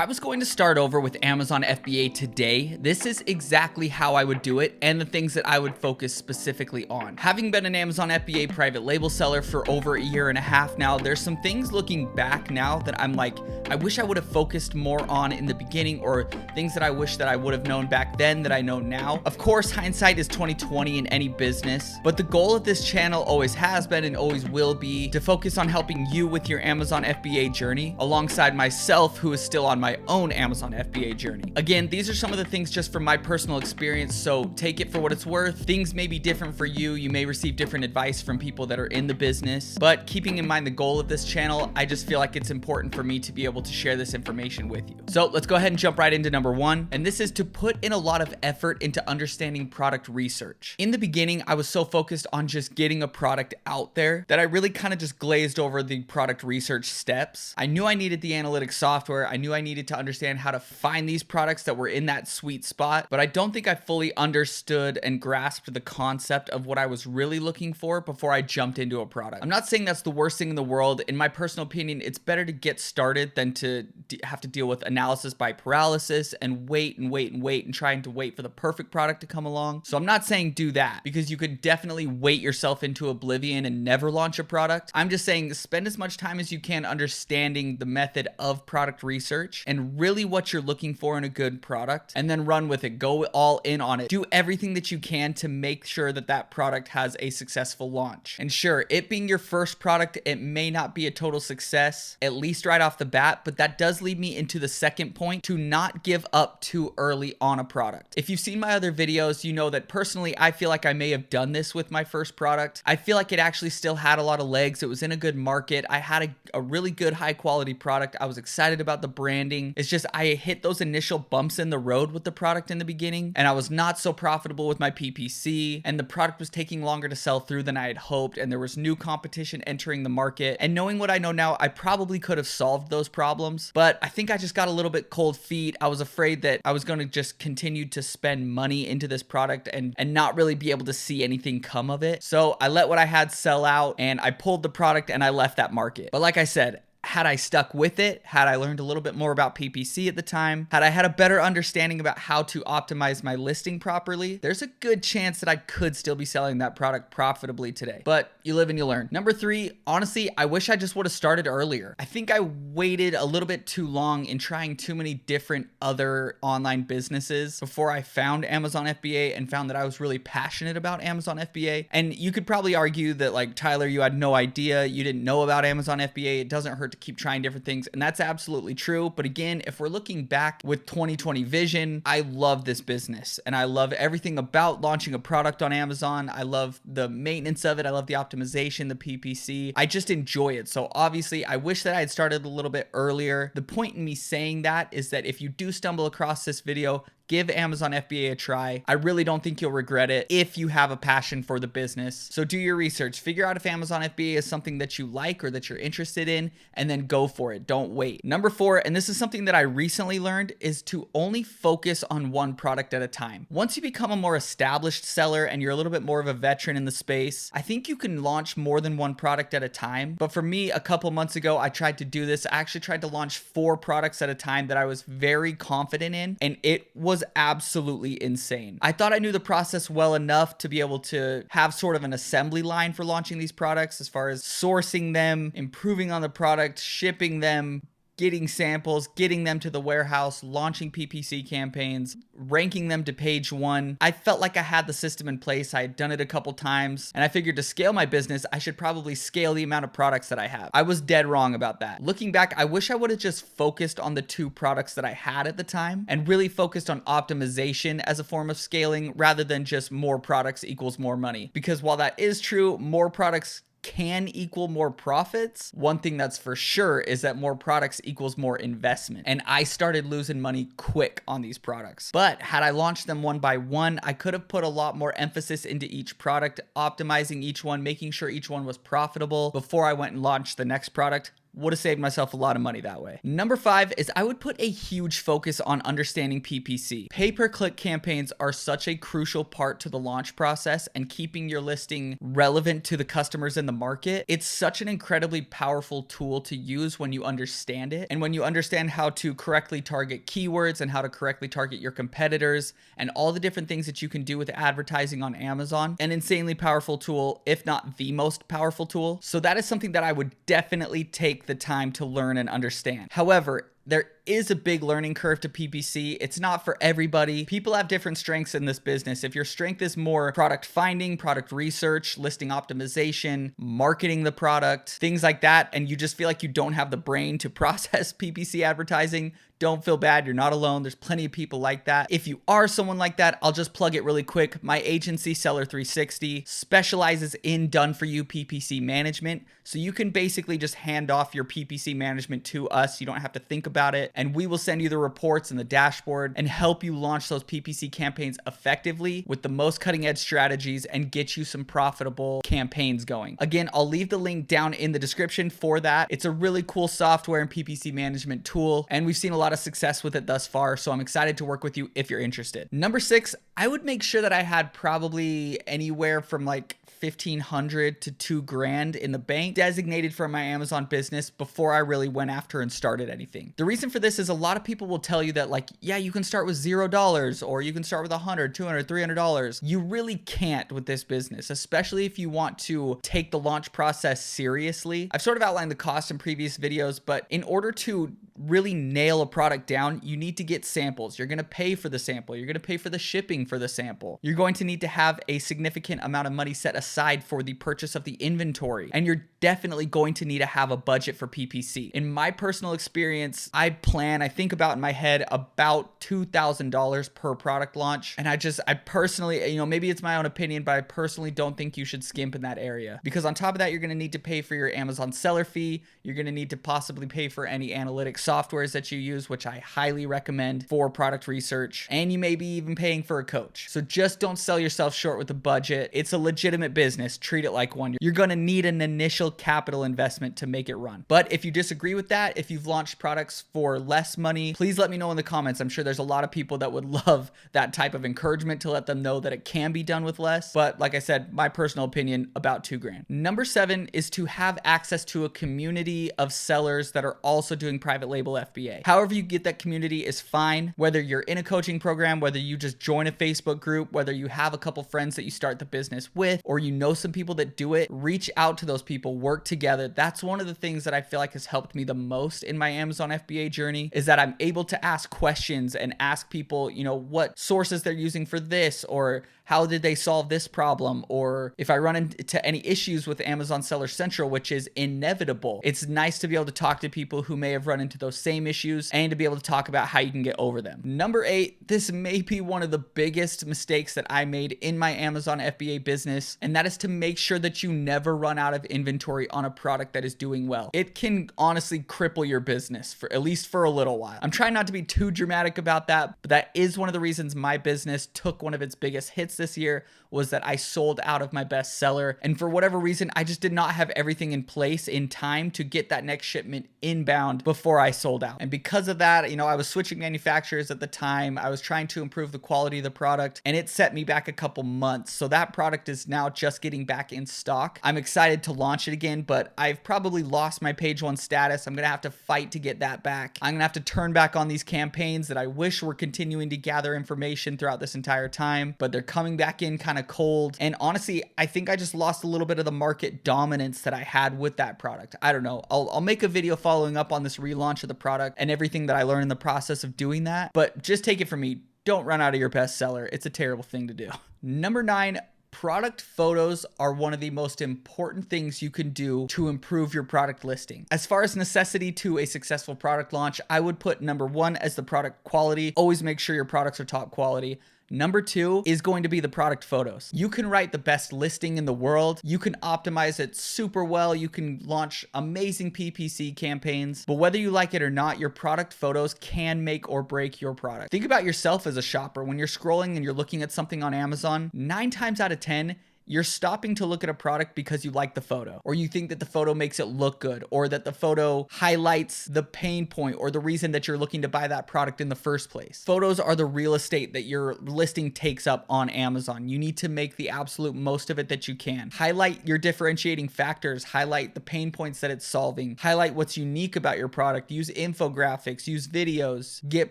I was going to start over with Amazon FBA today, this is exactly how I would do it and the things that I would focus specifically on. Having been an Amazon FBA private label seller for over a year and a half now, there's some things looking back now that I'm like, I wish I would have focused more on in the beginning, or things that I wish that I would have known back then that I know now. Of course, hindsight is 20/20 in any business, but the goal of this channel always has been and always will be to focus on helping you with your Amazon FBA journey alongside myself, who is still on my own Amazon FBA journey. Again, these are some of the things just from my personal experience, so take it for what it's worth. Things may be different for you. You may receive different advice from people that are in the business, but keeping in mind the goal of this channel, I just feel like it's important for me to be able to share this information with you. So let's go ahead and jump right into number one, and this is to put in a lot of effort into understanding product research. In the beginning, I was so focused on just getting a product out there that I really kind of just glazed over the product research steps. I knew I needed the analytics software. I knew I needed to understand how to find these products that were in that sweet spot, but I don't think I fully understood and grasped the concept of what I was really looking for before I jumped into a product. I'm not saying that's the worst thing in the world. In my personal opinion, it's better to get started than to have to deal with analysis by paralysis and wait and trying to wait for the perfect product to come along. So I'm not saying do that, because you could definitely wait yourself into oblivion and never launch a product. I'm just saying spend as much time as you can understanding the method of product research and really what you're looking for in a good product, and then run with it. Go all in on it. Do everything that you can to make sure that that product has a successful launch. And sure, it being your first product, it may not be a total success, at least right off the bat, but that does lead me into the second point, to not give up too early on a product. If you've seen my other videos, you know that personally, I feel like I may have done this with my first product. I feel like it actually still had a lot of legs. It was in a good market. I had a really good high quality product. I was excited about the branding. It's just I hit those initial bumps in the road with the product in the beginning, and I was not so profitable with my PPC, and the product was taking longer to sell through than I had hoped, and there was new competition entering the market. And knowing what I know now, I probably could have solved those problems, but I think I just got a little bit cold feet. I was afraid that I was going to just continue to spend money into this product and not really be able to see anything come of it. So I let what I had sell out, and I pulled the product and I left that market. But like I said, had I stuck with it, had I learned a little bit more about PPC at the time, had I had a better understanding about how to optimize my listing properly, there's a good chance that I could still be selling that product profitably today. But you live and you learn. Number three, honestly, I wish I just would have started earlier. I think I waited a little bit too long in trying too many different other online businesses before I found Amazon FBA and found that I was really passionate about Amazon FBA. And you could probably argue that, like, Tyler, you had no idea, you didn't know about Amazon FBA. It doesn't hurt to keep trying different things, and that's absolutely true. But again, if we're looking back with 2020 vision, I love this business and I love everything about launching a product on Amazon. I love the maintenance of it. I love the optimization, the PPC. I just enjoy it. So obviously I wish that I had started a little bit earlier. The point in me saying that is that if you do stumble across this video, give Amazon FBA a try. I really don't think you'll regret it if you have a passion for the business. So do your research. Figure out if Amazon FBA is something that you like or that you're interested in, and then go for it. Don't wait. Number four, and this is something that I recently learned, is to only focus on one product at a time. Once you become a more established seller and you're a little bit more of a veteran in the space, I think you can launch more than one product at a time. But for me, a couple months ago, I tried to do this. I actually tried to launch 4 products at a time that I was very confident in, and it was absolutely insane. I thought I knew the process well enough to be able to have sort of an assembly line for launching these products, as far as sourcing them, improving on the product, shipping them, getting samples, getting them to the warehouse, launching PPC campaigns, ranking them to page 1. I felt like I had the system in place. I had done it a couple times, and I figured to scale my business, I should probably scale the amount of products that I have. I was dead wrong about that. Looking back, I wish I would have just focused on the 2 products that I had at the time and really focused on optimization as a form of scaling, rather than just more products equals more money. Because while that is true, more products can equal more profits. One thing that's for sure is that more products equals more investment. And I started losing money quick on these products. But had I launched them one by one, I could have put a lot more emphasis into each product, optimizing each one, making sure each one was profitable before I went and launched the next product. Would have saved myself a lot of money that way. Number 5 is I would put a huge focus on understanding PPC. Pay-per-click campaigns are such a crucial part to the launch process and keeping your listing relevant to the customers in the market. It's such an incredibly powerful tool to use when you understand it, and when you understand how to correctly target keywords and how to correctly target your competitors and all the different things that you can do with advertising on Amazon. An insanely powerful tool, if not the most powerful tool. So that is something that I would definitely take the time to learn and understand. However, there is a big learning curve to PPC. It's not for everybody. People have different strengths in this business. If your strength is more product finding, product research, listing optimization, marketing the product, things like that, and you just feel like you don't have the brain to process PPC advertising, don't feel bad. You're not alone. There's plenty of people like that. If you are someone like that, I'll just plug it really quick. My agency, Seller 360, specializes in done-for-you PPC management. So you can basically just hand off your PPC management to us. You don't have to think about it. And we will send you the reports and the dashboard and help you launch those PPC campaigns effectively with the most cutting-edge strategies and get you some profitable campaigns going. Again, I'll leave the link down in the description for that. It's a really cool software and PPC management tool, and we've seen a lot of success with it thus far, so I'm excited to work with you if you're interested. Number 6, I would make sure that I had probably anywhere from like $1,500 to $2,000 in the bank designated for my Amazon business before I really went after and started anything. The reason for this is a lot of people will tell you that, like, yeah, you can start with $0 or you can start with $100, $200, $300. You really can't with this business, especially if you want to take the launch process seriously. I've sort of outlined the cost in previous videos, but in order to really nail a product down, you need to get samples. You're going to pay for the sample. You're going to pay for the shipping for the sample. You're going to need to have a significant amount of money set aside for the purchase of the inventory. And you're definitely going to need to have a budget for PPC. In my personal experience, I think about in my head about $2,000 per product launch. And I personally, maybe it's my own opinion, but I personally don't think you should skimp in that area. Because on top of that, you're going to need to pay for your Amazon seller fee. You're going to need to possibly pay for any analytics softwares that you use, which I highly recommend for product research. And you may be even paying for a coach. So just don't sell yourself short with the budget. It's a legitimate business. Treat it like one. You're going to need an initial capital investment to make it run. But if you disagree with that, if you've launched products for less money, please let me know in the comments. I'm sure there's a lot of people that would love that type of encouragement to let them know that it can be done with less. But like I said, my personal opinion, about $2,000. Number 7 is to have access to a community of sellers that are also doing private label FBA. However you get that community is fine. Whether you're in a coaching program, whether you just join a Facebook group, whether you have a couple friends that you start the business with, or you know some people that do it, reach out to those people, work together. That's one of the things that I feel like has helped me the most in my Amazon FBA journey, is that I'm able to ask questions and ask people, what sources they're using for this, or how did they solve this problem? Or if I run into any issues with Amazon Seller Central, which is inevitable, it's nice to be able to talk to people who may have run into those same issues and to be able to talk about how you can get over them. Number 8, this may be one of the biggest mistakes that I made in my Amazon FBA business, and that is to make sure that you never run out of inventory on a product that is doing well. It can honestly cripple your business, for at least for a little while. I'm trying not to be too dramatic about that, but that is one of the reasons my business took one of its biggest hits this year, was that I sold out of my best seller. And for whatever reason, I just did not have everything in place in time to get that next shipment inbound before I sold out. And because of that, I was switching manufacturers at the time. I was trying to improve the quality of the product, and it set me back a couple months. So that product is now just getting back in stock. I'm excited to launch it again, but I've probably lost my page 1 status. I'm going to have to fight to get that back. I'm going to have to turn back on these campaigns that I wish were continuing to gather information throughout this entire time, but they're coming back in kind of cold. And honestly, I think I just lost a little bit of the market dominance that I had with that product. I don't know. I'll make a video following up on this relaunch of the product and everything that I learned in the process of doing that. But just take it from me, don't run out of your best seller. It's a terrible thing to do. Number 9, product photos are one of the most important things you can do to improve your product listing. As far as necessity to a successful product launch, I would put number 1 as the product quality. Always make sure your products are top quality. Number 2 is going to be the product photos. You can write the best listing in the world. You can optimize it super well. You can launch amazing PPC campaigns, but whether you like it or not, your product photos can make or break your product. Think about yourself as a shopper. When you're scrolling and you're looking at something on Amazon, 9 times out of 10, you're stopping to look at a product because you like the photo, or you think that the photo makes it look good, or that the photo highlights the pain point or the reason that you're looking to buy that product in the first place. Photos are the real estate that your listing takes up on Amazon. You need to make the absolute most of it that you can. Highlight your differentiating factors, highlight the pain points that it's solving, highlight what's unique about your product, use infographics, use videos, get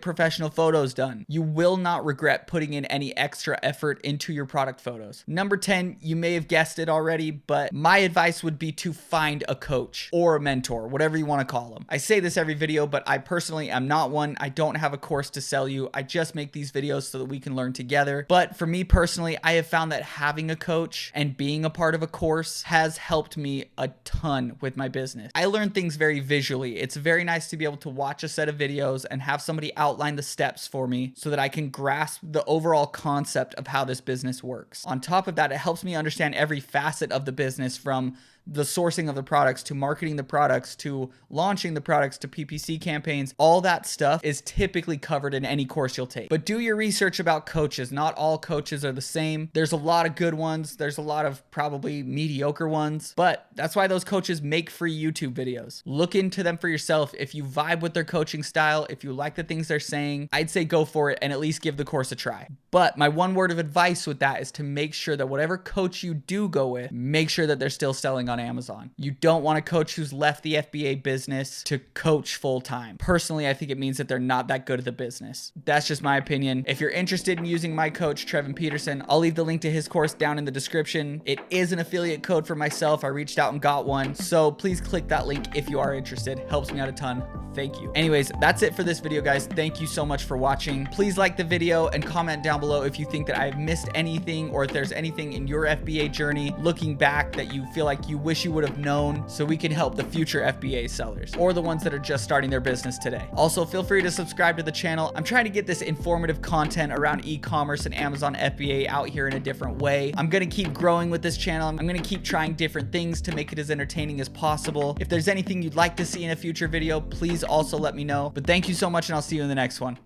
professional photos done. You will not regret putting in any extra effort into your product photos. Number 10, you may have guessed it already, but my advice would be to find a coach or a mentor, whatever you want to call them. I say this every video, but I personally am not one. I don't have a course to sell you. I just make these videos so that we can learn together. But for me personally, I have found that having a coach and being a part of a course has helped me a ton with my business. I learn things very visually. It's very nice to be able to watch a set of videos and have somebody outline the steps for me so that I can grasp the overall concept of how this business works. On top of that, it helps me understand every facet of the business, from the sourcing of the products to marketing the products to launching the products to PPC campaigns. All that stuff is typically covered in any course you'll take. But do your research about coaches. Not all coaches are the same. There's a lot of good ones. There's a lot of probably mediocre ones, but that's why those coaches make free YouTube videos. Look into them for yourself. If you vibe with their coaching style, if you like the things they're saying, I'd say go for it and at least give the course a try. But my one word of advice with that is to make sure that whatever coach you do go with, make sure that they're still selling on Amazon. You don't want a coach who's left the FBA business to coach full time. Personally, I think it means that they're not that good at the business. That's just my opinion. If you're interested in using my coach, Trevin Peterson, I'll leave the link to his course down in the description. It is an affiliate code for myself. I reached out and got one. So please click that link if you are interested. Helps me out a ton. Thank you. Anyways, that's it for this video, guys. Thank you so much for watching. Please like the video and comment down below if you think that I've missed anything, or if there's anything in your FBA journey looking back that you feel like you wish you would have known, so we can help the future FBA sellers or the ones that are just starting their business today. Also, feel free to subscribe to the channel. I'm trying to get this informative content around e-commerce and Amazon FBA out here in a different way. I'm going to keep growing with this channel. I'm going to keep trying different things to make it as entertaining as possible. If there's anything you'd like to see in a future video, please also let me know. But thank you so much, and I'll see you in the next one.